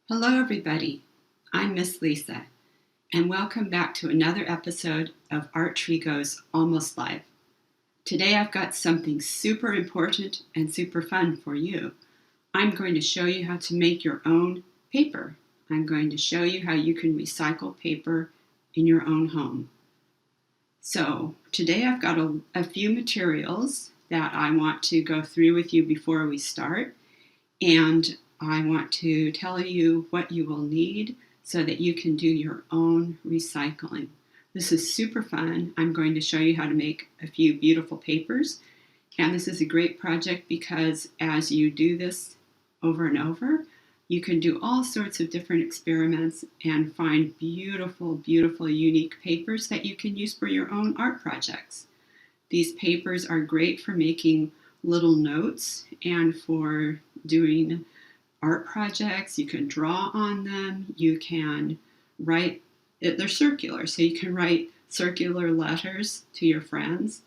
Hello everybody, I'm Miss Lisa, and welcome back to another episode of ARTREE Goes Almost Live. Today I've got something super important and super fun for you. I'm going to show you how to make your own paper. I'm going to show you how you can recycle paper in your own home. So today I've got a few materials that I want to go through with you before we start, and I want to tell you what you will need so that you can do your own recycling. This is super fun. I'm going to show you how to make a few beautiful papers, and this is a great project because as you do this over and over, you can do all sorts of different experiments and find beautiful, beautiful, unique papers that you can use for your own art projects. These papers are great for making little notes and for doing art projects. You can draw on them. You can write, they're circular, so you can write circular letters to your friends.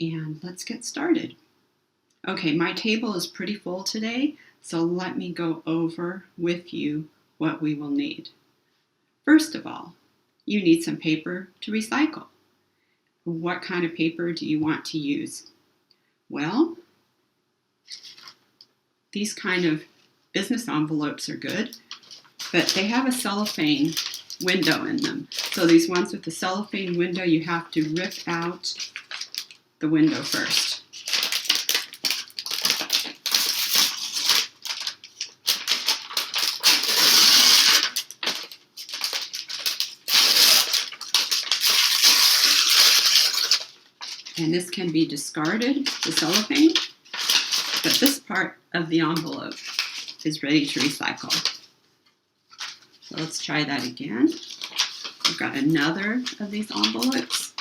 And let's get started. Okay, my table is pretty full today, so let me go over with you what we will need. First of all, you need some paper to recycle. What kind of paper do you want to use? Well, these kind of business envelopes are good, but they have a cellophane window in them. So these ones with the cellophane window, you have to rip out the window first. And this can be discarded, the cellophane, but this part of the envelope is ready to recycle. So let's try that again. We've got another of these envelopes,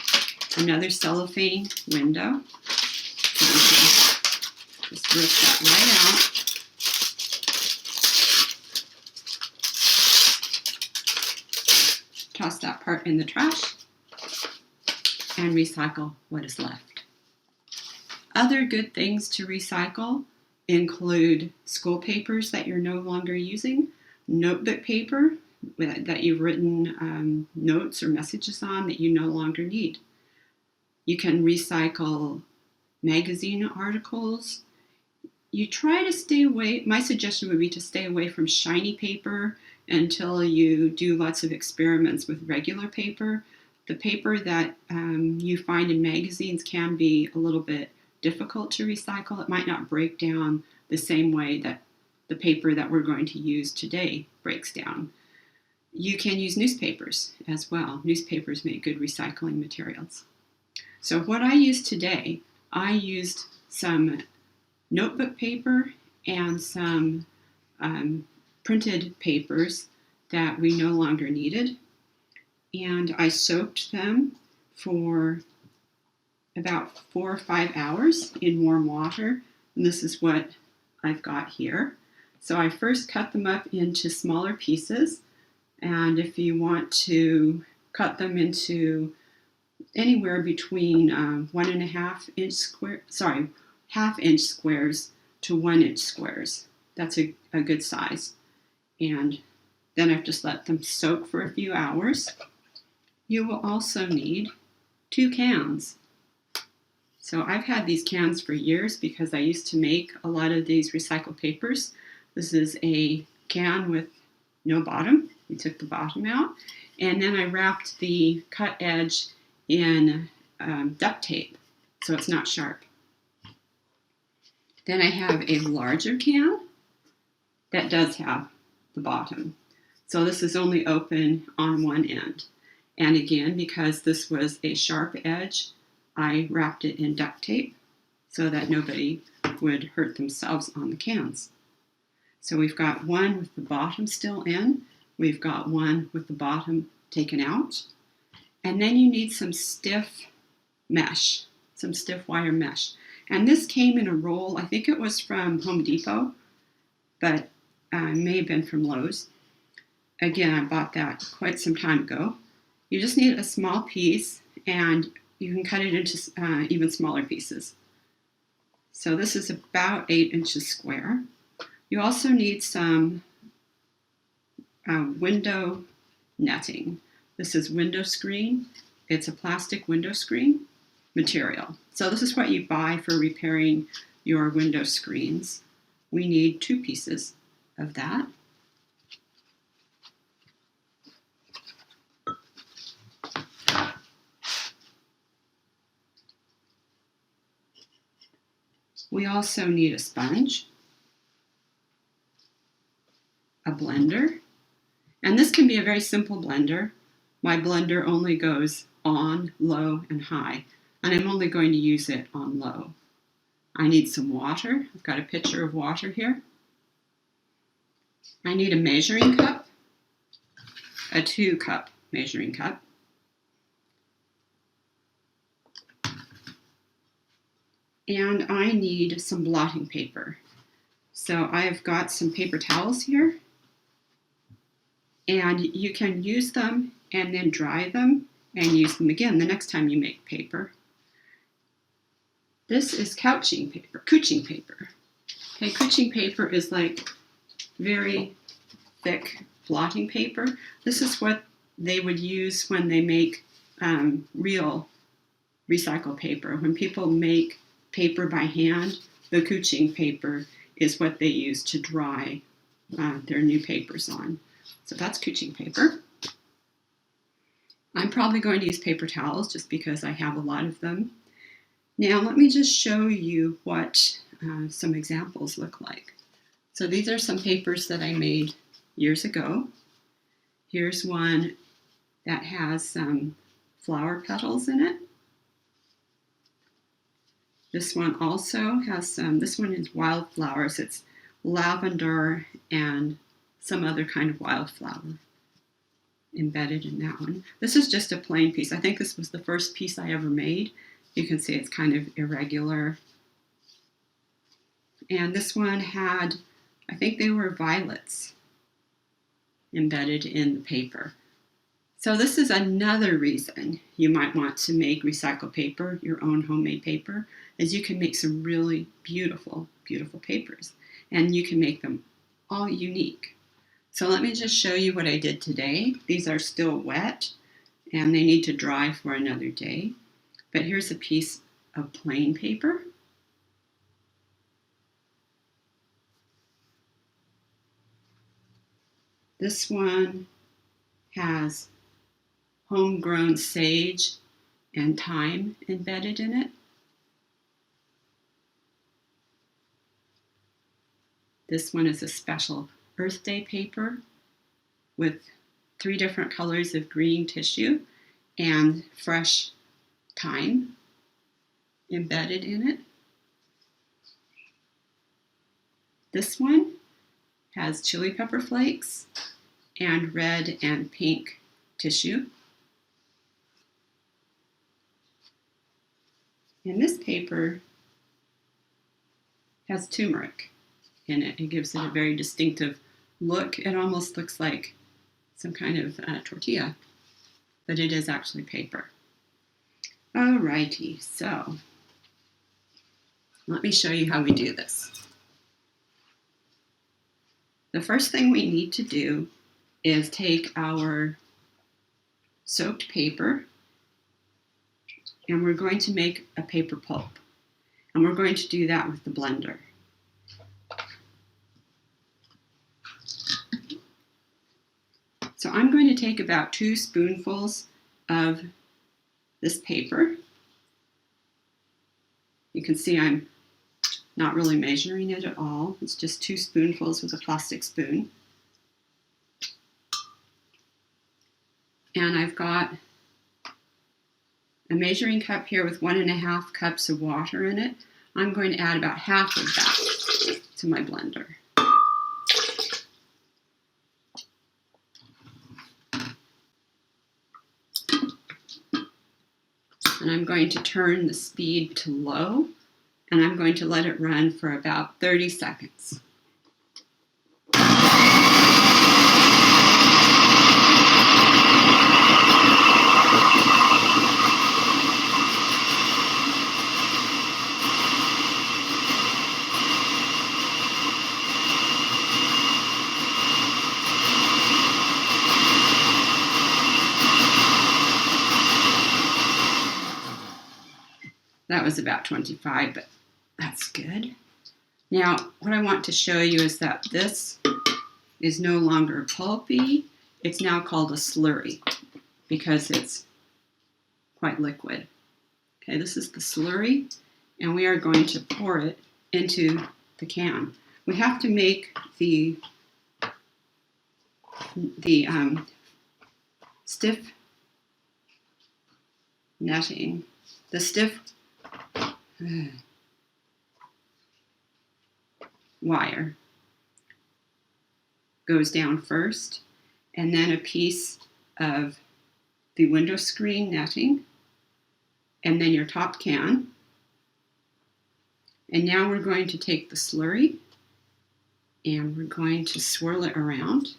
another cellophane window. So we can just rip that right out. Toss that part in the trash and recycle what is left. Other good things to recycle include school papers that you're no longer using, notebook paper that you've written notes or messages on that you no longer need. You can recycle magazine articles. You try to stay away, my suggestion would be to stay away from shiny paper until you do lots of experiments with regular paper. The paper that you find in magazines can be a little bit difficult to recycle. It might not break down the same way that the paper that we're going to use today breaks down. You can use newspapers as well. Newspapers make good recycling materials. So what I used today, I used some notebook paper and some printed papers that we no longer needed. And I soaked them for about 4 or 5 hours in warm water. And this is what I've got here. So I first cut them up into smaller pieces. And if you want to cut them into anywhere between 1.5-inch squares to 1-inch squares. That's a good size. And then I've just let them soak for a few hours. You will also need 2 cans. So I've had these cans for years because I used to make a lot of these recycled papers. This is a can with no bottom. We took the bottom out, and then I wrapped the cut edge in duct tape so it's not sharp. Then I have a larger can that does have the bottom. So this is only open on one end. And again, because this was a sharp edge, I wrapped it in duct tape so that nobody would hurt themselves on the cans. So we've got one with the bottom still in. We've got one with the bottom taken out. And then you need some stiff mesh, some stiff wire mesh. And this came in a roll. I think it was from Home Depot, but may have been from Lowe's. Again, I bought that quite some time ago. You just need a small piece, and you can cut it into even smaller pieces. So this is about 8 inches square. You also need some window netting. This is window screen. It's a plastic window screen material. So this is what you buy for repairing your window screens. We need 2 pieces of that. We also need a sponge, a blender, and this can be a very simple blender. My blender only goes on, low, and high, and I'm only going to use it on low. I need some water. I've got a pitcher of water here. I need a measuring cup, a 2-cup measuring cup. And I need some blotting paper. So I've got some paper towels here. And you can use them and then dry them and use them again the next time you make paper. This is couching paper. Okay, couching paper is like very thick blotting paper. This is what they would use when they make real recycled paper. When people make paper by hand, the couching paper is what they use to dry their new papers on. So that's couching paper. I'm probably going to use paper towels just because I have a lot of them. Now let me just show you what some examples look like. So these are some papers that I made years ago. Here's one that has some flower petals in it. This one also has some, this one is wildflowers. It's lavender and some other kind of wildflower embedded in that one. This is just a plain piece. I think this was the first piece I ever made. You can see it's kind of irregular. And this one had, I think they were violets embedded in the paper. So this is another reason you might want to make recycled paper, your own homemade paper, is you can make some really beautiful, beautiful papers. And you can make them all unique. So let me just show you what I did today. These are still wet and they need to dry for another day. But here's a piece of plain paper. This one has homegrown sage and thyme embedded in it. This one is a special Earth Day paper with 3 different colors of green tissue and fresh thyme embedded in it. This one has chili pepper flakes and red and pink tissue. And this paper has turmeric in it. It gives it a very distinctive look. It almost looks like some kind of tortilla, but it is actually paper. Alrighty, so let me show you how we do this. The first thing we need to do is take our soaked paper and we're going to make a paper pulp. And we're going to do that with the blender. So I'm going to take about 2 spoonfuls of this paper. You can see I'm not really measuring it at all. It's just 2 spoonfuls with a plastic spoon. And I've got a measuring cup here with 1.5 cups of water in it. I'm going to add about half of that to my blender. And I'm going to turn the speed to low, and I'm going to let it run for about 30 seconds. That was about 25, but that's good. Now, what I want to show you is that this is no longer pulpy. It's now called a slurry because it's quite liquid. Okay, this is the slurry, and we are going to pour it into the can. We have to make the stiff netting, the stiff wire goes down first, and then a piece of the window screen netting, and then your top can. And now we're going to take the slurry and we're going to swirl it around.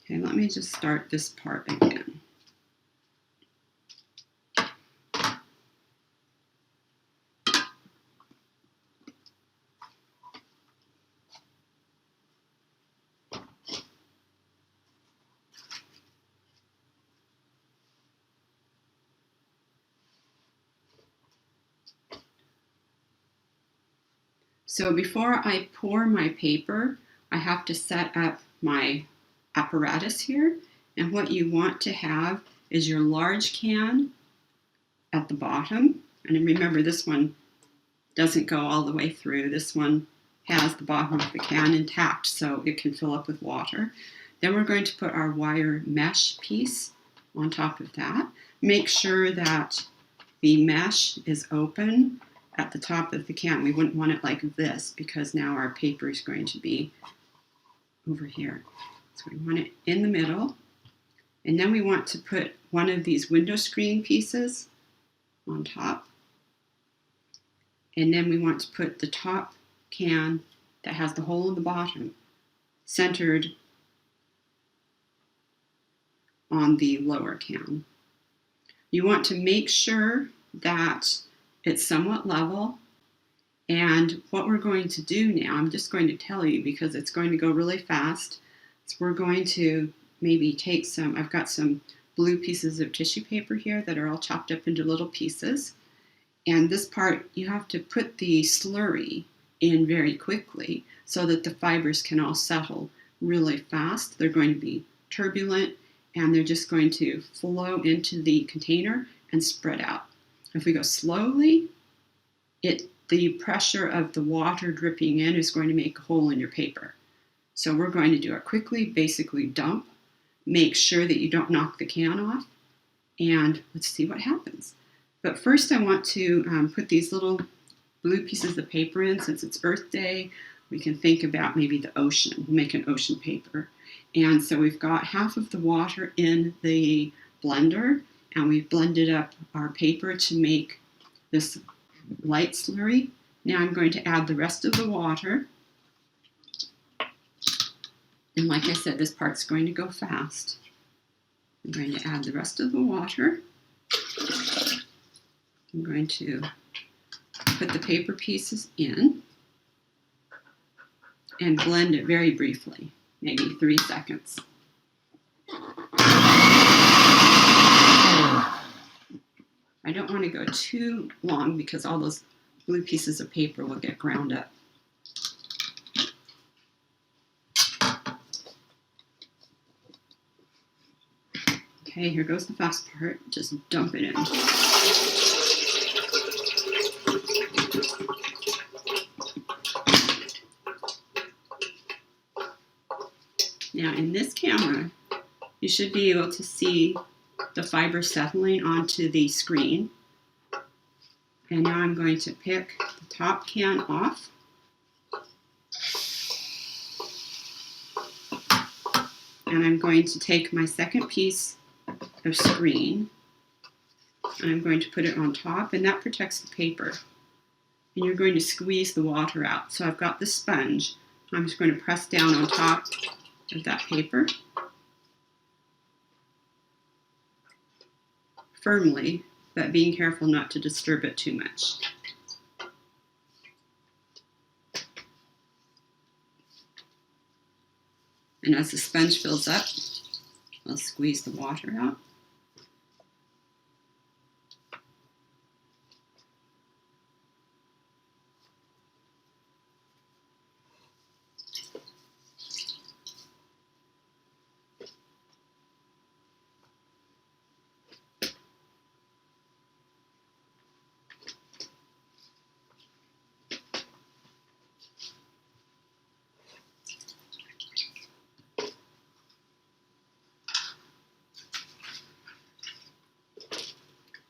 Okay, let me just start this part again. So before I pour my paper, I have to set up my apparatus here. And what you want to have is your large can at the bottom. And remember, this one doesn't go all the way through. This one has the bottom of the can intact, so it can fill up with water. Then we're going to put our wire mesh piece on top of that. Make sure that the mesh is open at the top of the can. We wouldn't want it like this because now our paper is going to be over here. So we want it in the middle. And then we want to put one of these window screen pieces on top. And then we want to put the top can that has the hole in the bottom centered on the lower can. You want to make sure that it's somewhat level. And what we're going to do now, I'm just going to tell you because it's going to go really fast. So we're going to maybe take some, I've got some blue pieces of tissue paper here that are all chopped up into little pieces. And this part, you have to put the slurry in very quickly so that the fibers can all settle really fast. They're going to be turbulent and they're just going to flow into the container and spread out. If we go slowly, the pressure of the water dripping in is going to make a hole in your paper. So we're going to do it quickly, basically dump, make sure that you don't knock the can off, and let's see what happens. But first I want to put these little blue pieces of paper in. Since it's Earth Day, we can think about maybe the ocean. We'll make an ocean paper. And so we've got half of the water in the blender, and we've blended up our paper to make this light slurry. Now I'm going to add the rest of the water. And like I said, this part's going to go fast. I'm going to add the rest of the water. I'm going to put the paper pieces in and blend it very briefly, maybe 3 seconds. I don't want to go too long because all those blue pieces of paper will get ground up. Okay, here goes the fast part. Just dump it in. Now in this camera, you should be able to see the fiber settling onto the screen. And now I'm going to pick the top can off. And I'm going to take my second piece of screen and I'm going to put it on top, and that protects the paper. And you're going to squeeze the water out. So I've got the sponge. I'm just going to press down on top of that paper firmly, but being careful not to disturb it too much. And as the sponge fills up, I'll squeeze the water out.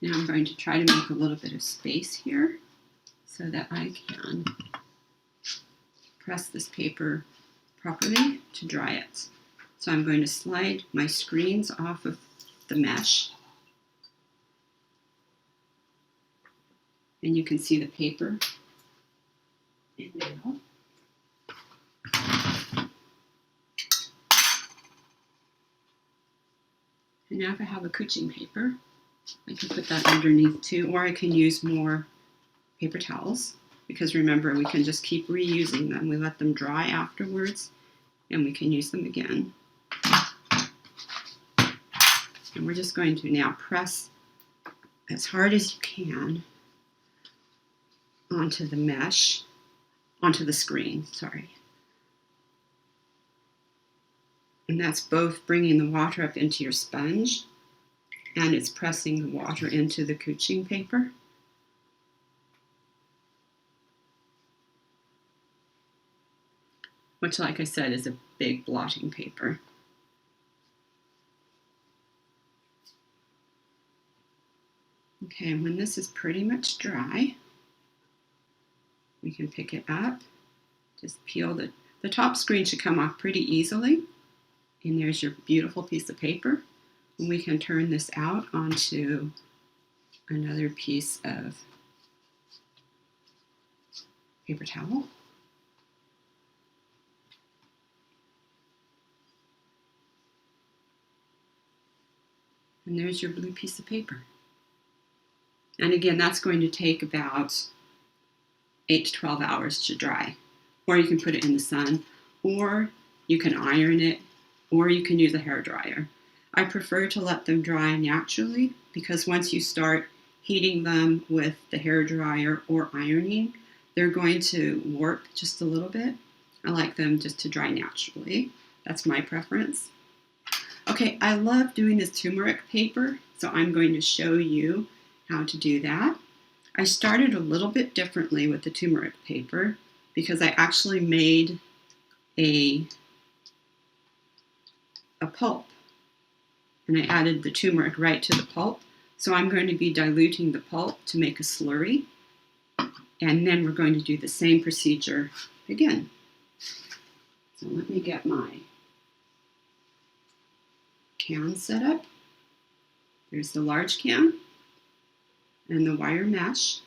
Now I'm going to try to make a little bit of space here so that I can press this paper properly to dry it. So I'm going to slide my screens off of the mesh. And you can see the paper in the middle. And now if I have a kuching paper, I can put that underneath too, or I can use more paper towels, because remember, we can just keep reusing them. We let them dry afterwards, and we can use them again. And we're just going to now press as hard as you can onto the mesh, onto the screen, sorry. And that's both bringing the water up into your sponge, and it's pressing the water into the kuching paper. Which, like I said, is a big blotting paper. Okay, and when this is pretty much dry, we can pick it up. Just peel the top screen should come off pretty easily. And there's your beautiful piece of paper. And we can turn this out onto another piece of paper towel. And there's your blue piece of paper. And again, that's going to take about 8 to 12 hours to dry. Or you can put it in the sun, or you can iron it, or you can use a hair dryer. I prefer to let them dry naturally, because once you start heating them with the hair dryer or ironing, they're going to warp just a little bit. I like them just to dry naturally. That's my preference. Okay, I love doing this turmeric paper, so I'm going to show you how to do that. I started a little bit differently with the turmeric paper because I actually made a pulp, and I added the turmeric right to the pulp. So I'm going to be diluting the pulp to make a slurry, and then we're going to do the same procedure again. So let me get my can set up. There's the large can and the wire mesh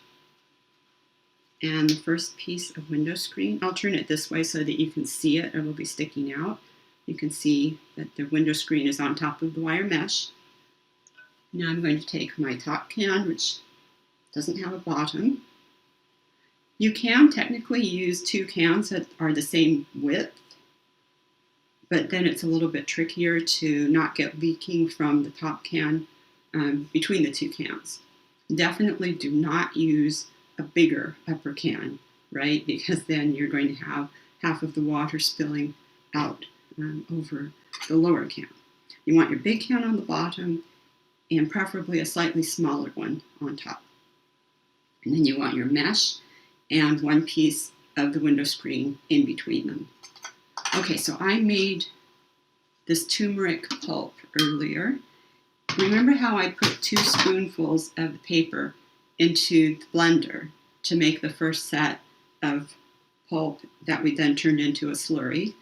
and the first piece of window screen. I'll turn it this way so that you can see it. It will be sticking out. You can see that the window screen is on top of the wire mesh. Now I'm going to take my top can, which doesn't have a bottom. You can technically use two cans that are the same width, but then it's a little bit trickier to not get leaking from the top can between the two cans. Definitely do not use a bigger upper can, right? Because then you're going to have half of the water spilling out over the lower can. You want your big can on the bottom and preferably a slightly smaller one on top. And then you want your mesh and one piece of the window screen in between them. Okay, so I made this turmeric pulp earlier. Remember how I put 2 spoonfuls of the paper into the blender to make the first set of pulp that we then turned into a slurry?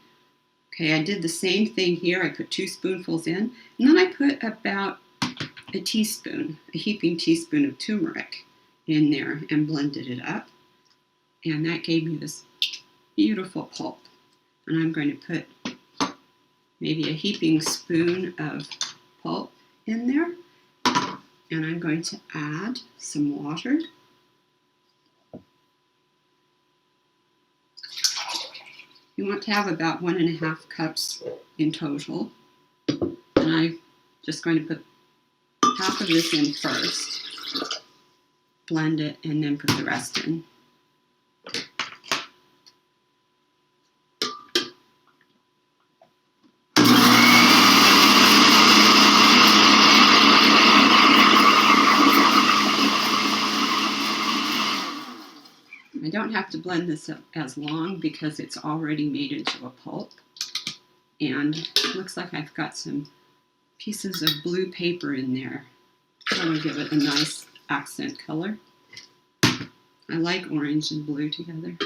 Okay, I did the same thing here. I put 2 spoonfuls in, and then I put about a teaspoon, a heaping teaspoon of turmeric in there and blended it up. And that gave me this beautiful pulp. And I'm going to put maybe a heaping spoon of pulp in there. And I'm going to add some water. You want to have about 1.5 cups in total. And I Just going to put half of this in first, blend it, and then put the rest in. I don't have to blend this up as long because it's already made into a pulp. And it looks like I've got some pieces of blue paper in there. That will give it a nice accent color. I like orange and blue together.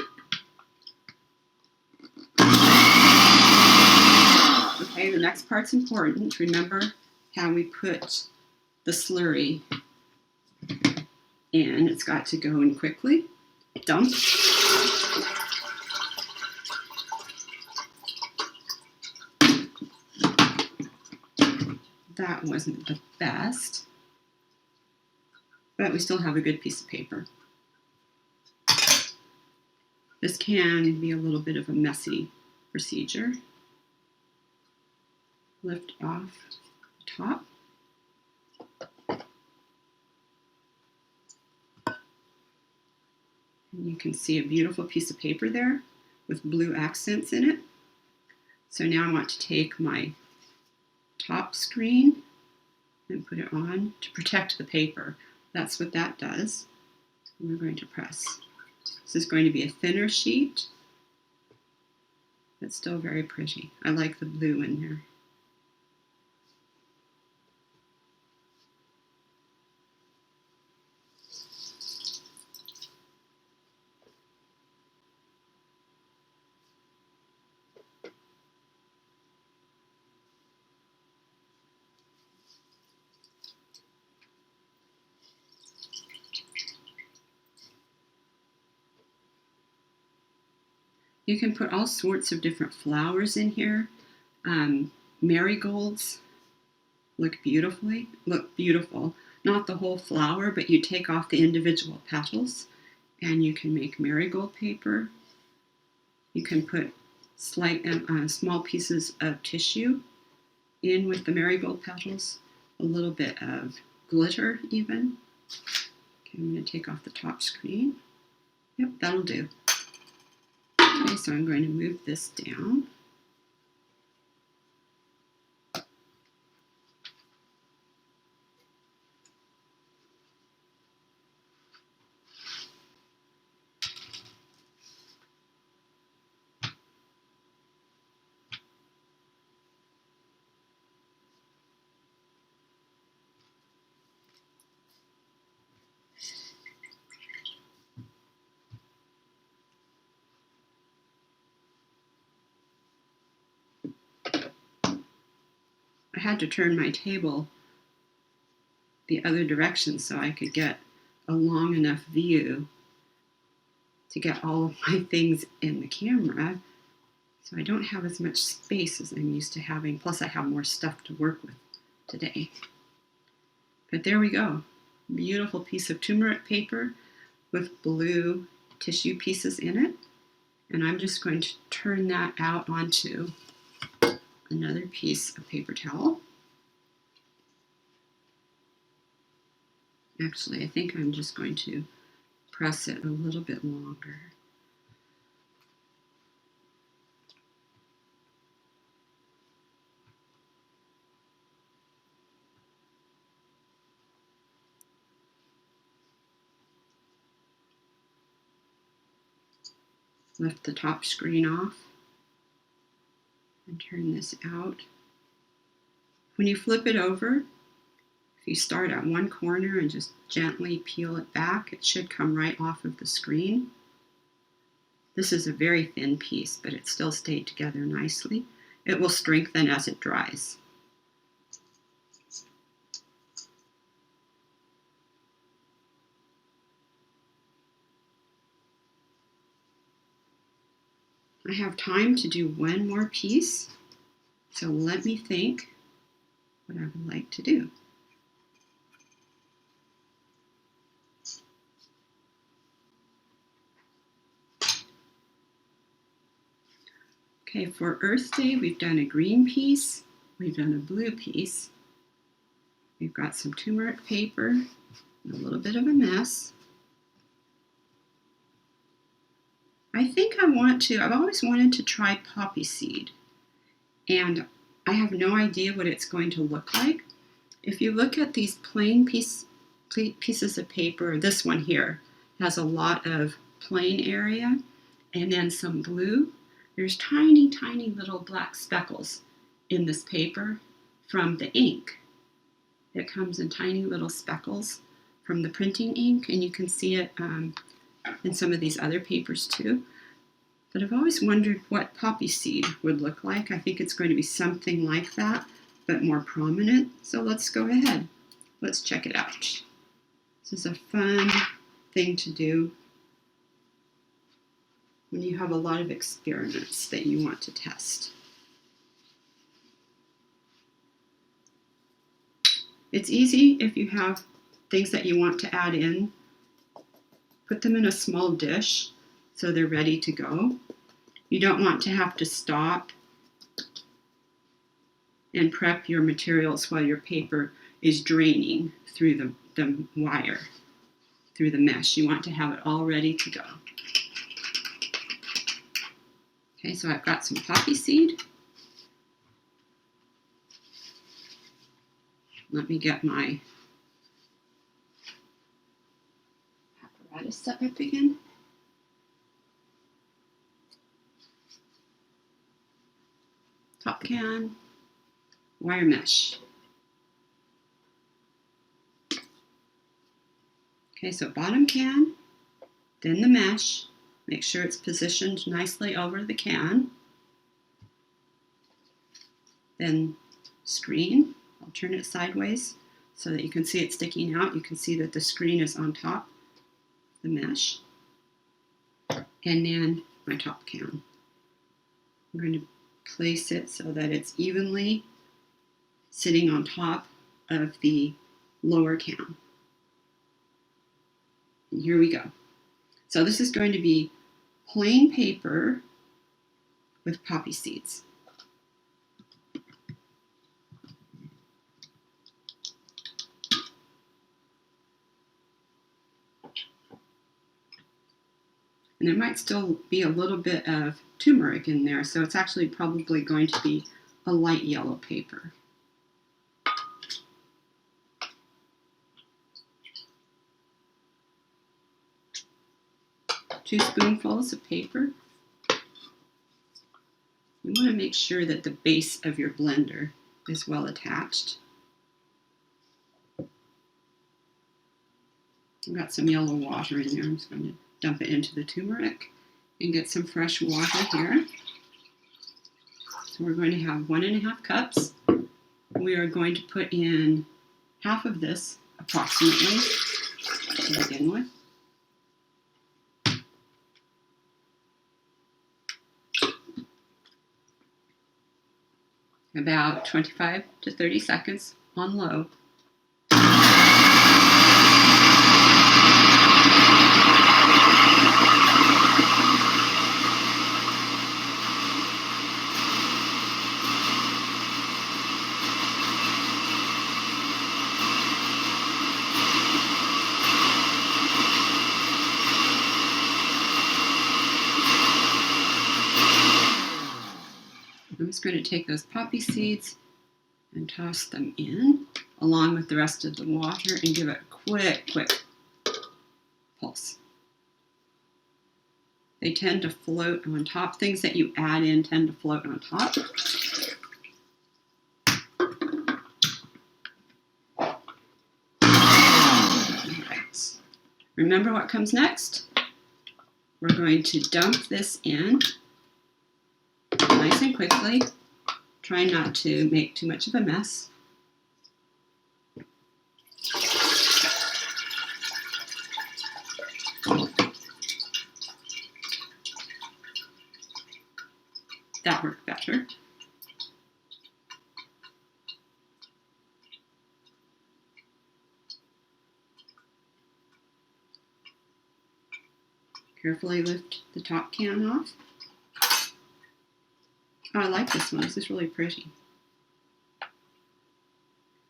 Okay, the next part's important. Remember how we put the slurry in. It's got to go in quickly. Dump. That wasn't the best, but we still have a good piece of paper. This can be a little bit of a messy procedure. Lift off the top. And you can see a beautiful piece of paper there with blue accents in it. So now I want to take my top screen and put it on to protect the paper. That's what that does. And we're going to press. This is going to be a thinner sheet, but still very pretty. I like the blue in there. You can put all sorts of different flowers in here. Marigolds look beautiful. Not the whole flower, but you take off the individual petals and you can make marigold paper. You can put small pieces of tissue in with the marigold petals, a little bit of glitter even. Okay, I'm going to take off the top screen. Yep, that'll do. Okay, so I'm going to move this down. I had to turn my table the other direction so I could get a long enough view to get all of my things in the camera. So I don't have as much space as I'm used to having. Plus I have more stuff to work with today. But there we go. Beautiful piece of turmeric paper with blue tissue pieces in it. And I'm just going to turn that out onto another piece of paper towel. Actually, I think I'm just going to press it a little bit longer. Lift the top screen off and turn this out. When you flip it over, if you start at one corner and just gently peel it back, it should come right off of the screen. This is a very thin piece, but it still stayed together nicely. It will strengthen as it dries. I have time to do one more piece, so let me think what I would like to do. Okay, for Earth Day, we've done a green piece, we've done a blue piece, We've got some turmeric paper, and a little bit of a mess. I think I've always wanted to try poppy seed, and I have no idea what it's going to look like. If you look at these plain pieces of paper, this one here has a lot of plain area and then some blue. There's tiny, tiny little black speckles in this paper from the ink. It comes in tiny little speckles from the printing ink, and you can see it in some of these other papers too. But I've always wondered what poppy seed would look like. I think it's going to be something like that, but more prominent. So let's go ahead. Let's check it out. This is a fun thing to do when you have a lot of experiments that you want to test. It's easy if you have things that you want to add in. Put them in a small dish so they're ready to go. You don't want to have to stop and prep your materials while your paper is draining through the wire, through the mesh. You want to have it all ready to go. Okay, so I've got some poppy seed. Let me get my apparatus set up again. Top can, wire mesh. Okay, so bottom can, then the mesh. Make sure it's positioned nicely over the can. Then screen. I'll turn it sideways so that you can see it sticking out. You can see that the screen is on top of the mesh. And then my top can. I'm going to place it so that it's evenly sitting on top of the lower can. And here we go. So this is going to be plain paper with poppy seeds. And there might still be a little bit of turmeric in there, so it's actually probably going to be a light yellow paper. Two spoonfuls of paper. You want to make sure that the base of your blender is well attached. I've got some yellow water in there. I'm just going to dump it into the turmeric and get some fresh water here. So we're going to have 1.5 cups. We are going to put in half of this approximately to begin with. About 25 to 30 seconds on low. I'm just going to take those poppy seeds and toss them in along with the rest of the water and give it a quick pulse. They tend to float on top. Things that you add in tend to float on top. All right. Remember what comes next? We're going to dump this in nice and quickly. Try not to make too much of a mess. That worked better. Carefully lift the top can off. Oh, I like this one. This is really pretty.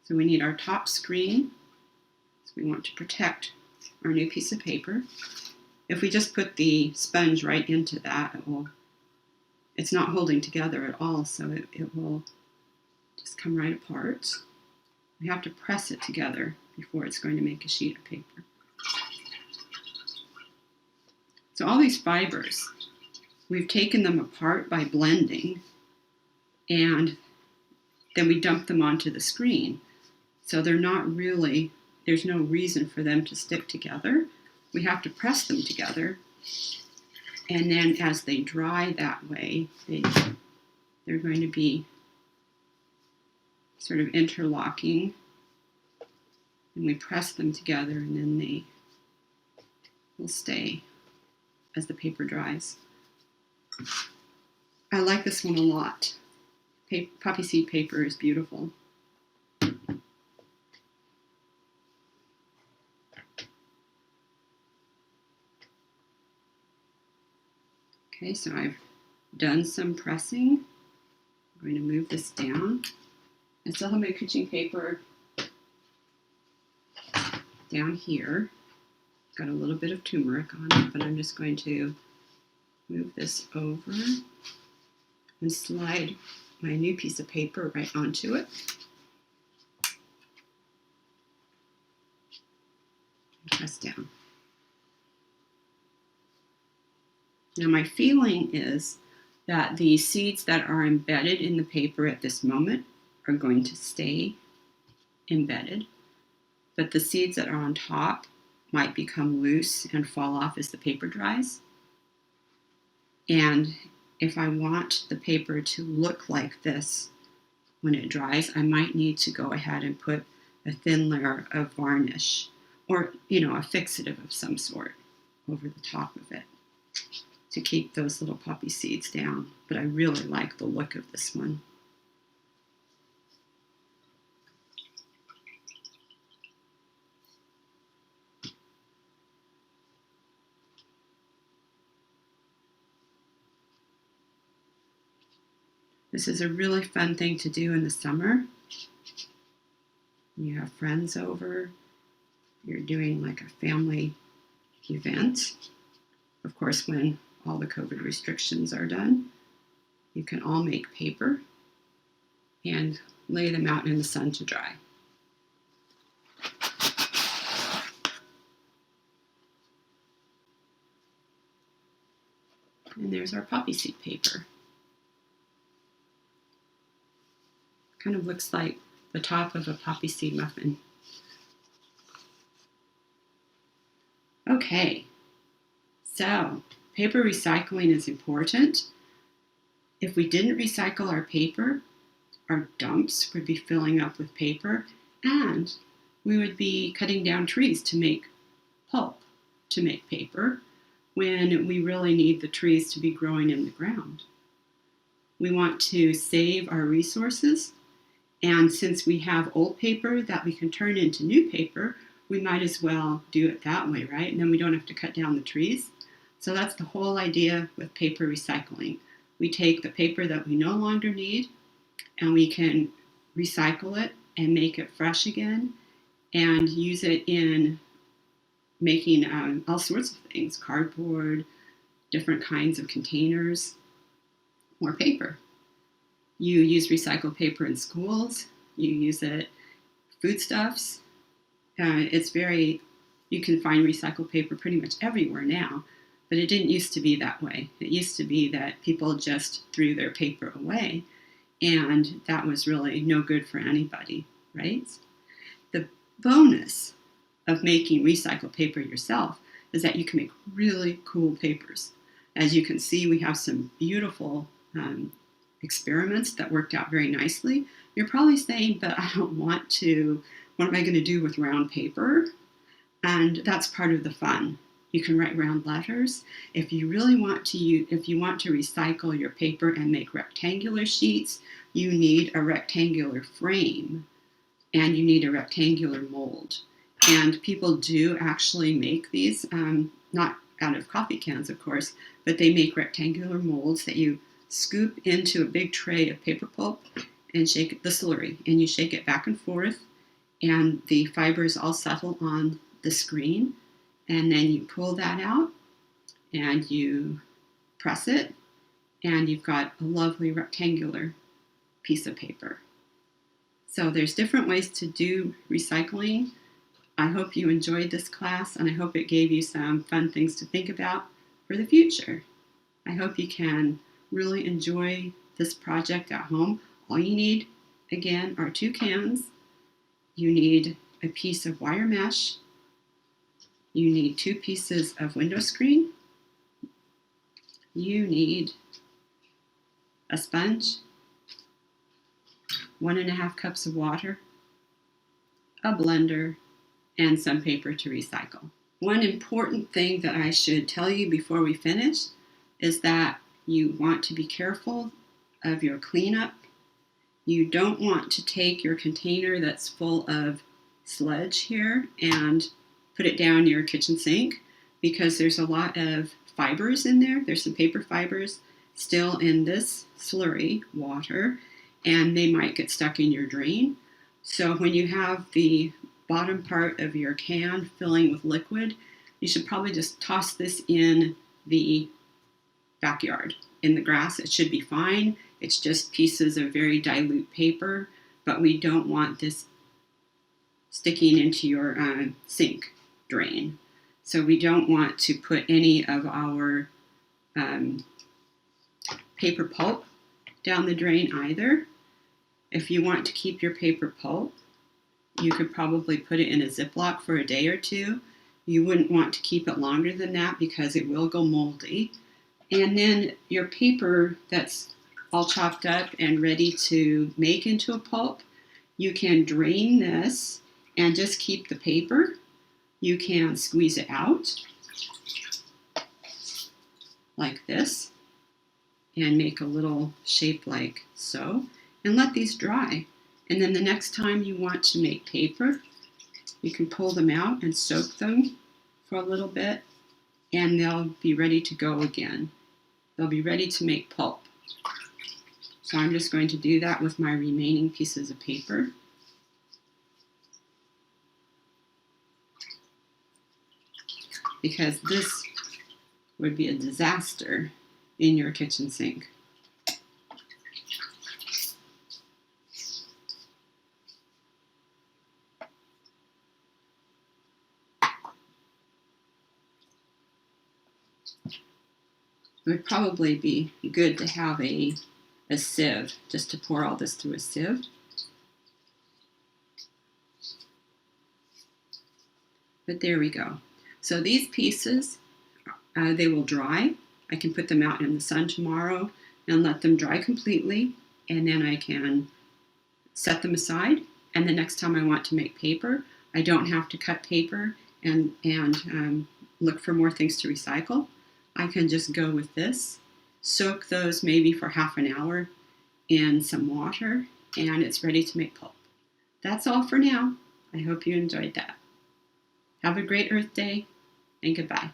So we need our top screen. So we want to protect our new piece of paper. If we just put the sponge right into that, it's not holding together at all, so it will just come right apart. We have to press it together before it's going to make a sheet of paper. So all these fibers, we've taken them apart by blending, and then we dump them onto the screen. So they're not really, there's no reason for them to stick together. We have to press them together, and then as they dry that way, they're going to be sort of interlocking, and we press them together, and then they will stay as the paper dries. I like this one a lot. Poppy seed paper is beautiful. Okay, so I've done some pressing. I'm going to move this down. I still have my kitchen paper down here. Got a little bit of turmeric on it, but I'm just going to move this over and slide my new piece of paper right onto it. And press down. Now my feeling is that the seeds that are embedded in the paper at this moment are going to stay embedded, but the seeds that are on top might become loose and fall off as the paper dries. And if I want the paper to look like this when it dries, I might need to go ahead and put a thin layer of varnish or, a fixative of some sort over the top of it to keep those little poppy seeds down. But I really like the look of this one. This is a really fun thing to do in the summer. You have friends over, you're doing like a family event. Of course, when all the COVID restrictions are done, you can all make paper and lay them out in the sun to dry. And there's our poppy seed paper. Kind of looks like the top of a poppy seed muffin. Okay, so paper recycling is important. If we didn't recycle our paper, our dumps would be filling up with paper, and we would be cutting down trees to make pulp, to make paper, when we really need the trees to be growing in the ground. We want to save our resources, and since we have old paper that we can turn into new paper, we might as well do it that way, right? And then we don't have to cut down the trees. So that's the whole idea with paper recycling. We take the paper that we no longer need, and we can recycle it and make it fresh again and use it in making all sorts of things, cardboard, different kinds of containers, more paper. You use recycled paper in schools, you use it foodstuffs. You can find recycled paper pretty much everywhere now, but it didn't used to be that way. It used to be that people just threw their paper away, and that was really no good for anybody, right? The bonus of making recycled paper yourself is that you can make really cool papers. As you can see, we have some beautiful experiments that worked out very nicely. You're probably saying, but I don't want to, what am I going to do with round paper? And that's part of the fun. You can write round letters. If you really want to if you want to recycle your paper and make rectangular sheets, you need a rectangular frame and you need a rectangular mold. And people do actually make these, not out of coffee cans, of course, but they make rectangular molds that you scoop into a big tray of paper pulp and shake the slurry, and you shake it back and forth, and the fibers all settle on the screen, and then you pull that out and you press it, and you've got a lovely rectangular piece of paper. So there's different ways to do recycling. I hope you enjoyed this class, and I hope it gave you some fun things to think about for the future. I hope you can really enjoy this project at home. All you need, again, are 2 cans. You need a piece of wire mesh. You need 2 pieces of window screen. You need a sponge, 1.5 cups of water, a blender, and some paper to recycle. One important thing that I should tell you before we finish is that you want to be careful of your cleanup. You don't want to take your container that's full of sludge here and put it down your kitchen sink, because there's a lot of fibers in there. There's some paper fibers still in this slurry water, and they might get stuck in your drain. So when you have the bottom part of your can filling with liquid, you should probably just toss this in the backyard, in the grass. It should be fine. It's just pieces of very dilute paper, but we don't want this sticking into your sink drain. So we don't want to put any of our paper pulp down the drain either. If you want to keep your paper pulp, you could probably put it in a Ziploc for a day or 2. You wouldn't want to keep it longer than that because it will go moldy. And then your paper that's all chopped up and ready to make into a pulp, you can drain this and just keep the paper. You can squeeze it out like this and make a little shape like so, and let these dry. And then the next time you want to make paper, you can pull them out and soak them for a little bit, and they'll be ready to go again. They'll be ready to make pulp. So I'm just going to do that with my remaining pieces of paper. Because this would be a disaster in your kitchen sink. It would probably be good to have a sieve, just to pour all this through a sieve. But there we go. So these pieces, they will dry. I can put them out in the sun tomorrow and let them dry completely, and then I can set them aside. And the next time I want to make paper, I don't have to cut paper and look for more things to recycle. I can just go with this, soak those maybe for half an hour in some water, and it's ready to make pulp. That's all for now. I hope you enjoyed that. Have a great Earth Day, and goodbye.